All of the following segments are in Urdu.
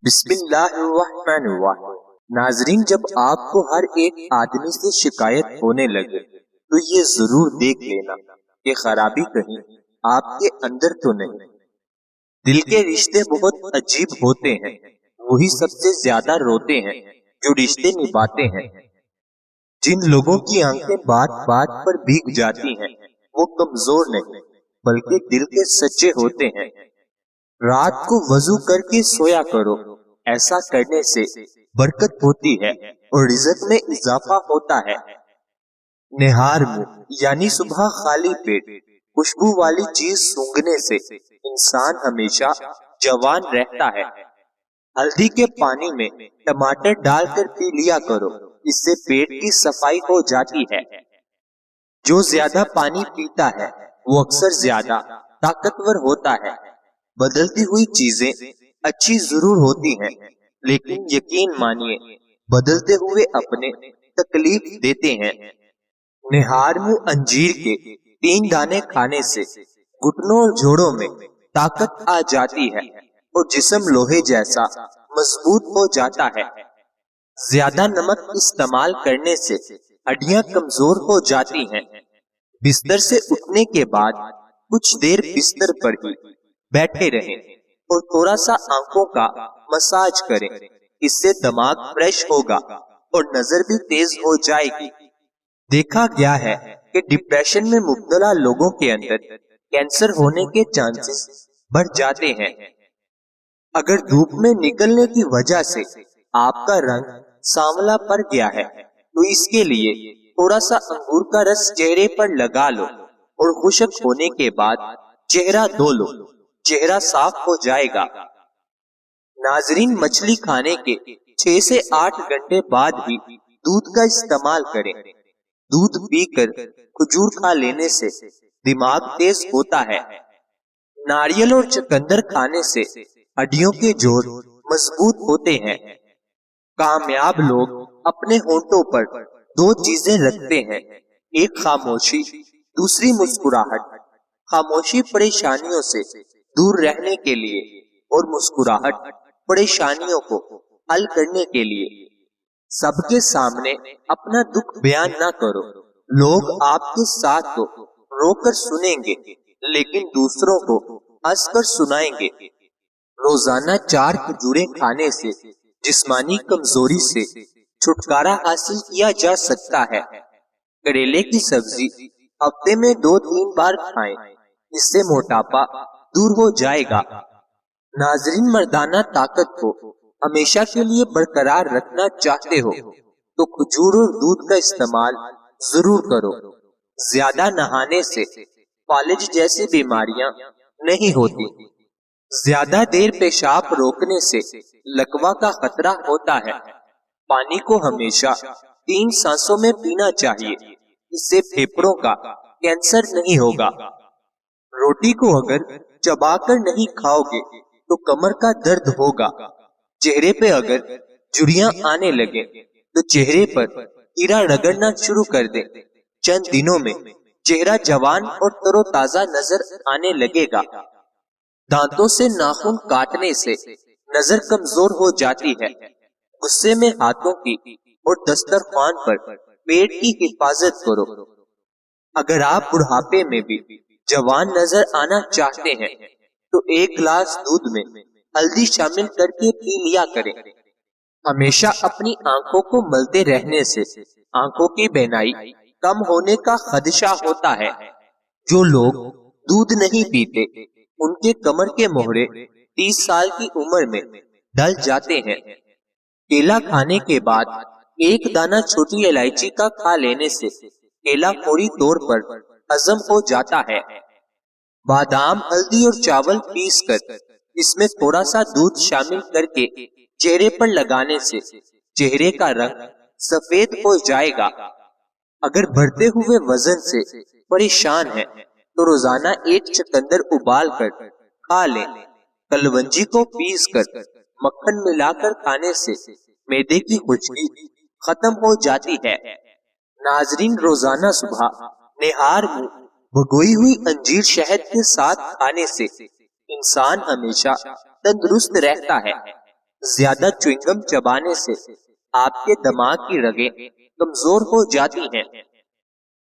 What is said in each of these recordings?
بسم اللہ الرحمن الرحیم۔ ناظرین، جب آپ کو ہر ایک آدمی سے شکایت ہونے لگے تو یہ ضرور دیکھ لینا کہ خرابی کہیں آپ کے اندر تو نہیں۔ دل کے رشتے بہت عجیب ہوتے ہیں، وہی سب سے زیادہ روتے ہیں جو رشتے نبھاتے ہیں۔ جن لوگوں کی آنکھیں بات بات پر بھیگ جاتی ہیں وہ کمزور نہیں بلکہ دل کے سچے ہوتے ہیں۔ رات کو وضو کر کے سویا کرو، ایسا کرنے سے برکت ہوتی ہے اور رزق میں اضافہ ہوتا ہے۔ نہار منہ یعنی صبح خالی پیٹ خوشبو والی چیز سونگھنے سے انسان ہمیشہ جوان رہتا ہے۔ ہلدی کے پانی میں ٹماٹر ڈال کر پی لیا کرو، اس سے پیٹ کی صفائی ہو جاتی ہے۔ جو زیادہ پانی پیتا ہے وہ اکثر زیادہ طاقتور ہوتا ہے۔ بدلتی ہوئی چیزیں اچھی ضرور ہوتی ہیں لیکن یقین مانیے بدلتے ہوئے اپنے تکلیف دیتے ہیں۔ نہار منہ انجیر کے 3 دانے کھانے سے گھٹنوں اور جوڑوں میں طاقت آ جاتی ہے اور جسم لوہے جیسا مضبوط ہو جاتا ہے۔ زیادہ نمک استعمال کرنے سے ہڈیاں کمزور ہو جاتی ہیں۔ بستر سے اٹھنے کے بعد کچھ دیر بستر پر ہی بیٹھے رہیں اور تھوڑا سا آنکھوں کا مساج کریں، اس سے دماغ فریش ہوگا اور نظر بھی تیز ہو جائے گی۔ دیکھا گیا ہے کہ ڈپریشن میں مبتلا لوگوں کے اندر کینسر ہونے کے چانسز بڑھ جاتے ہیں۔ اگر دھوپ میں نکلنے کی وجہ سے آپ کا رنگ سانولا پڑ گیا ہے تو اس کے لیے تھوڑا سا انگور کا رس چہرے پر لگا لو اور خشک ہونے کے بعد چہرہ دھو لو، چہرہ صاف ہو جائے گا۔ ناظرین، مچھلی کھانے کے 6 سے 8 گھنٹے بعد بھی دودھ کا استعمال کریں۔ دودھ پی کر کھجور کھا لینے سے دماغ تیز ہوتا ہے۔ ناریل اور چقندر کھانے سے ہڈیوں کے جوڑ مضبوط ہوتے ہیں۔ کامیاب لوگ اپنے ہونٹوں پر 2 چیزیں رکھتے ہیں، ایک خاموشی، دوسری مسکراہٹ۔ خاموشی پریشانیوں سے دور رہنے کے لیے اور مسکراہٹ پریشانیوں کو حل کرنے کے لیے۔ سب کے سامنے اپنا دکھ بیان نہ کرو، لوگ آپ کے ساتھ تو رو کر سنیں گے لیکن دوسروں کو ہنس کر سنائیں گے۔ روزانہ 4 کھجوریں کھانے سے جسمانی کمزوری سے چھٹکارا حاصل کیا جا سکتا ہے۔ کریلے کی سبزی ہفتے میں 2-3 بار کھائیں، اس سے موٹاپا دور ہو جائے گا۔ ناظرین، مردانہ طاقت کو ہمیشہ کے لیے برقرار رکھنا چاہتے ہو تو کھجور اور دودھ کا استعمال ضرور کرو۔ زیادہ نہانے سے فالج جیسی بیماریاں نہیں ہوتی۔ زیادہ دیر پیشاب روکنے سے لکوا کا خطرہ ہوتا ہے۔ پانی کو ہمیشہ 3 سانسوں میں پینا چاہیے، اس سے پھیپھڑوں کا کینسر نہیں ہوگا۔ روٹی کو اگر چبا کر نہیں کھاؤ گے تو کمر کا درد ہوگا۔ چہرے پہ اگر جھریاں آنے لگے تو چہرے پر کیڑا رگڑنا شروع کر دیں، چند دنوں میں چہرہ جوان اور تر و تازہ نظر آنے لگے گا۔ دانتوں سے ناخن کاٹنے سے نظر کمزور ہو جاتی ہے۔ غصے میں ہاتھوں کی اور دسترخوان پر پیٹ کی حفاظت کرو۔ اگر آپ بڑھاپے میں بھی جوان نظر آنا چاہتے ہیں تو 1 گلاس دودھ میں ہلدی شامل کر کے پی لیا کریں۔ ہمیشہ اپنی آنکھوں کو ملتے رہنے سے آنکھوں کی بینائی کم ہونے کا خدشہ ہوتا ہے۔ جو لوگ دودھ نہیں پیتے ان کے کمر کے موہرے 30 سال کی عمر میں ڈل جاتے ہیں۔ کیلا کھانے کے بعد 1 دانہ چھوٹی الائچی کا کھا لینے سے کیلا فوری طور پر ہضم ہو جاتا ہے۔ بادام، ہلدی اور چاول پیس کر اس میں تھوڑا سا دودھ شامل کر کے چہرے پر لگانے سے چہرے کا رنگ سفید ہو جائے گا۔ اگر بڑھتے ہوئے وزن سے پریشان ہیں تو روزانہ 1 چقندر ابال کر کھا لیں۔ کلونجی کو پیس کر مکھن ملا کر کھانے سے معدے کی خشکی ختم ہو جاتی ہے۔ ناظرین، روزانہ صبح نہار منہ بھگوئی ہوئی انجیر شہد کے ساتھ کھانے سے انسان ہمیشہ تندرست رہتا ہے۔ زیادہ چوئنگم چبانے سے آپ کے دماغ کی رگیں کمزور ہو جاتی ہیں۔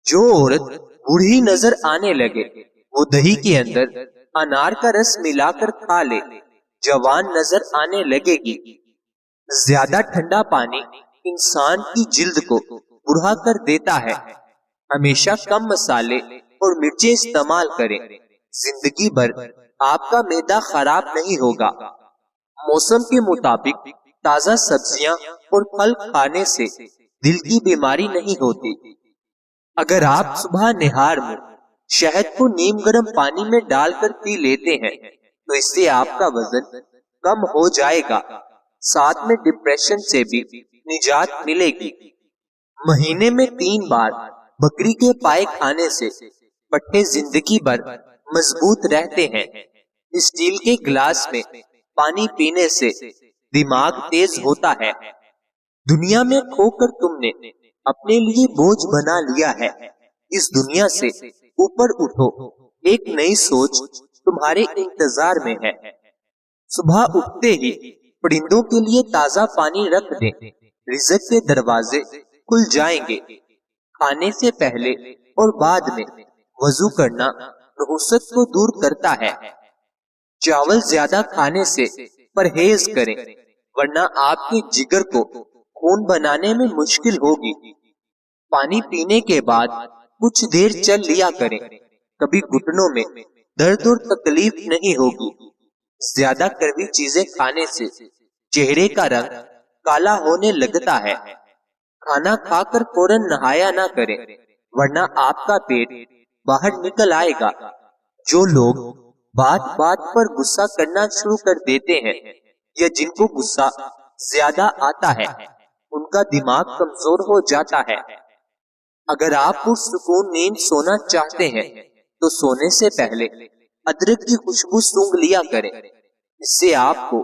جو عورت بوڑھی نظر آنے لگے وہ دہی کے اندر انار کا رس ملا کر کھا لے، جوان نظر آنے لگے گی۔ زیادہ ٹھنڈا پانی انسان کی جلد کو بڑھا کر دیتا ہے۔ ہمیشہ کم مسالے اور مرچیں استعمال کریں، زندگی بھر آپ کا معدہ خراب نہیں ہوگا۔ موسم کے مطابق تازہ سبزیاں اور پھل کھانے سے دل کی بیماری نہیں ہوتی۔ اگر آپ صبح نہار میں شہد کو نیم گرم پانی میں ڈال کر پی لیتے ہیں تو اس سے آپ کا وزن کم ہو جائے گا، ساتھ میں ڈپریشن سے بھی نجات ملے گی۔ مہینے میں 3 بار بکری کے پائے کھانے سے پٹھے زندگی بھر مضبوط رہتے ہیں۔ اسٹیل کے گلاس میں پانی پینے سے دماغ تیز ہوتا ہے۔ دنیا میں کھو کر تم نے اپنے لیے بوجھ بنا لیا ہے۔ اس دنیا سے اوپر اٹھو، ایک نئی سوچ تمہارے انتظار میں ہے۔ صبح اٹھتے ہی پرندوں کے لیے تازہ پانی رکھ دیں، رزق کے دروازے کھل جائیں گے۔ کھانے سے پہلے اور بعد میں وضو کرنا نحوست کو دور کرتا ہے۔ چاول زیادہ کھانے سے پرہیز کریں ورنہ آپ کے جگر کو خون بنانے میں مشکل ہوگی۔ پانی پینے کے بعد کچھ دیر چل لیا کریں، کبھی گھٹنوں میں درد اور تکلیف نہیں ہوگی۔ زیادہ کڑوی چیزیں کھانے سے چہرے کا رنگ کالا ہونے لگتا ہے۔ کھانا کھا کر فوراً نہایا نہ کریں ورنہ آپ کا پیٹ باہر نکل آئے گا۔ جو لوگ بات بات پر غصہ کرنا شروع کر دیتے ہیں یا جن کو غصہ زیادہ آتا ہے ان کا دماغ کمزور ہو جاتا ہے۔ اگر آپ پرسکون نیند سونا چاہتے ہیں تو سونے سے پہلے ادرک کی خوشبو سونگھ لیا کریں، اس سے آپ کو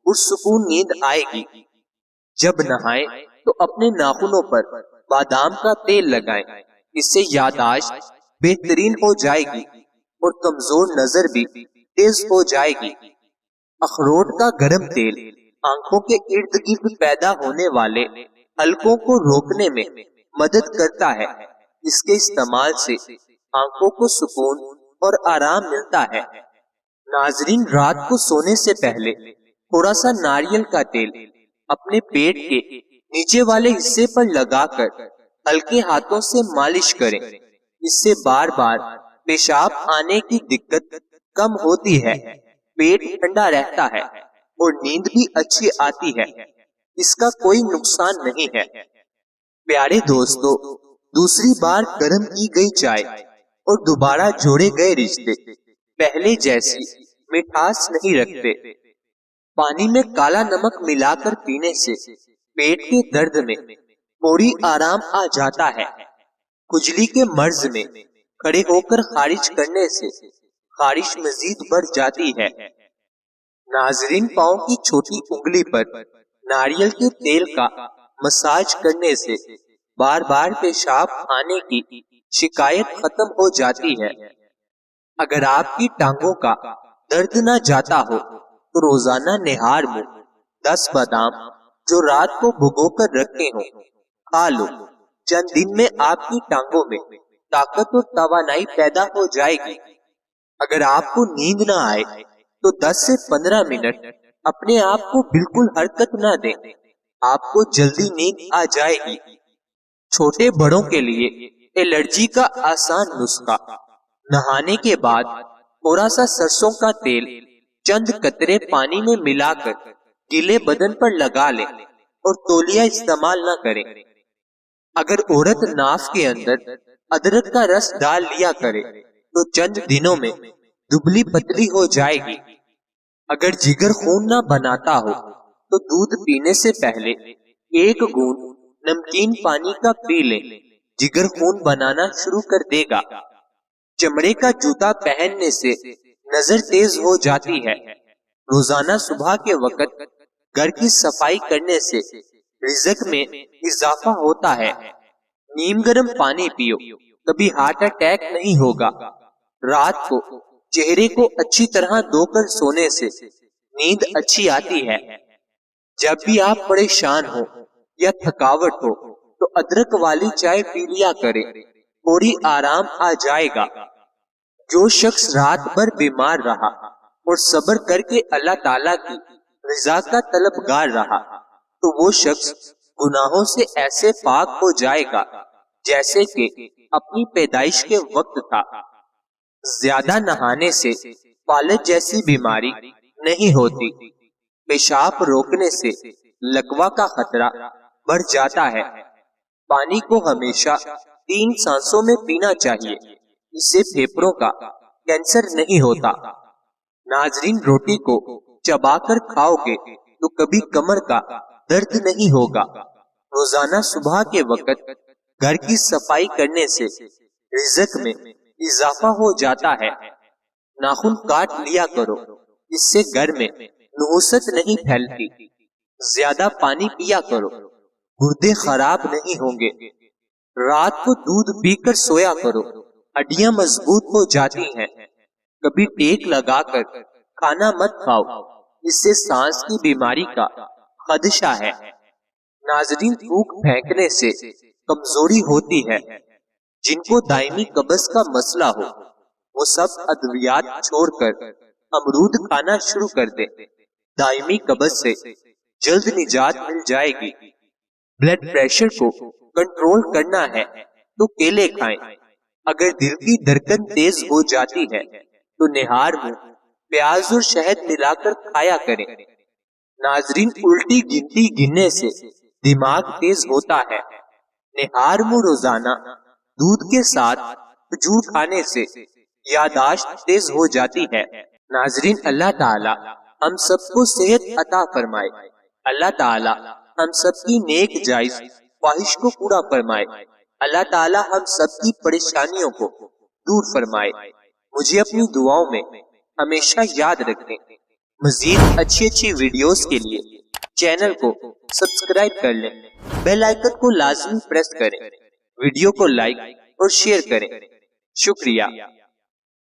پرسکون نیند آئے گی۔ جب نہائیں تو اپنے ناخنوں پر بادام کا تیل لگائیں، اس سے یادداشت بہترین ہو جائے گی اور کمزور نظر بھی تیز ہو جائے گی۔ اخروٹ کا گرم تیل آنکھوں کے ارد گرد پیدا ہونے والے حلقوں کو روکنے میں مدد کرتا ہے۔ اس کے استعمال سے آنکھوں کو سکون اور آرام ملتا ہے۔ ناظرین، رات کو سونے سے پہلے تھوڑا سا ناریل کا تیل اپنے پیٹ کے نیچے والے حصے پر لگا کر ہلکے ہاتھوں سے مالش کریں، اس سے بار بار پیشاب آنے کی دقت کم ہوتی ہے، پیٹ ٹھنڈا رہتا ہے اور نیند بھی اچھی آتی ہے۔ اس کا کوئی نقصان نہیں ہے۔ پیارے دوستو، دوسری بار گرم کی گئی چائے اور دوبارہ جوڑے گئے رشتے پہلے جیسی مٹھاس نہیں رکھتے۔ پانی میں کالا نمک ملا کر پینے سے پیٹ کے درد میں فوری آرام آ جاتا ہے۔ کھجلی کے مرض میں کھڑے ہو کر خارش کرنے سے خارش مزید بڑھ جاتی ہے۔ ناظرین، پاؤں کی چھوٹی انگلی پر ناریل کے تیل کا مساج کرنے سے بار بار پیشاب آنے کی شکایت ختم ہو جاتی ہے۔ اگر آپ کی ٹانگوں کا درد نہ جاتا ہو تو روزانہ نہار میں 10 بادام جو رات کو بھگو کر رکھے ہوں کھا لو۔ چند دن میں آپ کی ٹانگوں میں طاقت اور توانائی پیدا ہو جائے گی۔ اگر آپ کو نیند نہ آئے تو 10 سے 15 منٹ اپنے آپ کو بالکل حرکت نہ دیں، آپ کو جلدی نیند آ جائے گی۔ چھوٹے بڑوں کے لیے الرجی کا آسان نسخہ: نہانے کے بعد تھوڑا سا سرسوں کا تیل چند قطرے پانی میں ملا کر گیلے بدن پر لگا لیں اور تولیہ استعمال نہ کریں۔ اگر عورت ناف کے اندر ادرک کا رس ڈال لیا کرے تو چند دنوں میں دبلی پتلی ہو جائے گی۔ اگر جگر خون نہ بناتا ہو تو دودھ پینے سے پہلے 1 گھونٹ نمکین پانی کا پی لیں، جگر خون بنانا شروع کر دے گا۔ چمڑے کا جوتا پہننے سے نظر تیز ہو جاتی ہے۔ روزانہ صبح کے وقت گھر کی صفائی کرنے سے رزق میں اضافہ ہوتا ہے۔ نیم گرم پانی پیو، کبھی ہارٹ اٹیک نہیں ہوگا۔ رات کو چہرے کو اچھی طرح دھو کر سونے سے نیند اچھی آتی ہے۔ جب بھی آپ پریشان ہو یا تھکاوٹ ہو تو ادرک والی چائے پی لیا کریں، تھوڑی آرام آ جائے گا۔ جو شخص رات بھر بیمار رہا اور صبر کر کے اللہ تعالیٰ کی رضا کا طلبگار رہا تو وہ شخص گناہوں سے ایسے پاک ہو جائے گا جیسے کہ اپنی پیدائش کے وقت تھا۔ زیادہ نہانے سے فالج جیسی بیماری نہیں ہوتی۔ پیشاب روکنے سے لکوا کا خطرہ بڑھ جاتا ہے۔ پانی کو ہمیشہ 3 سانسوں میں پینا چاہیے، اس سے پھیپھڑوں کا کینسر نہیں ہوتا۔ ناظرین، روٹی کو چبا کر کھاؤ گے تو کبھی کمر کا درد نہیں ہوگا۔ روزانہ صبح کے وقت گھر کی صفائی کرنے سے رزق میں اضافہ ہو جاتا ہے۔ ناخن کاٹ لیا کرو، اس سے گھر میں نحوست نہیں پھیلتی۔ زیادہ پانی پیا کرو، گردے خراب نہیں ہوں گے۔ رات کو دودھ پی کر سویا کرو، ہڈیاں مضبوط ہو جاتی ہیں۔ کبھی ٹیک لگا کر کھانا مت کھاؤ، اس سے سانس کی بیماری کا خدشہ ہے۔ ناظرین، تھوک پھینکنے سے کمزوری ہوتی ہے۔ جن کو دائمی قبض کا مسئلہ ہو وہ سب ادویات چھوڑ کر امرود کھانا شروع کر دے، دائمی قبض سے جلد نجات مل جائے گی۔ بلڈ پریشر کو کنٹرول کرنا ہے تو کیلے کھائیں۔ اگر دل کی دھڑکن تیز ہو جاتی ہے تو نہار منہ پیاز اور شہد ملا کر کھایا کریں۔ ناظرین، الٹی گنتی گننے سے دماغ تیز ہوتا ہے۔ نہار منہ روزانہ دودھ کے ساتھ کھجور کھانے سے یادداشت تیز ہو جاتی ہے۔ ناظرین، اللہ تعالی ہم سب کو صحت عطا فرمائے۔ اللہ تعالی ہم سب کی نیک جائز خواہش کو پورا فرمائے۔ اللہ تعالی ہم سب کی پریشانیوں کو دور فرمائے۔ مجھے اپنی دعاؤں میں ہمیشہ یاد رکھیں۔ مزید اچھی ویڈیوز کے لیے چینل کو سبسکرائب کر لیں، بیل آئیکن کو لازمی پریس کریں، ویڈیو کو لائک اور شیئر کریں۔ شکریہ۔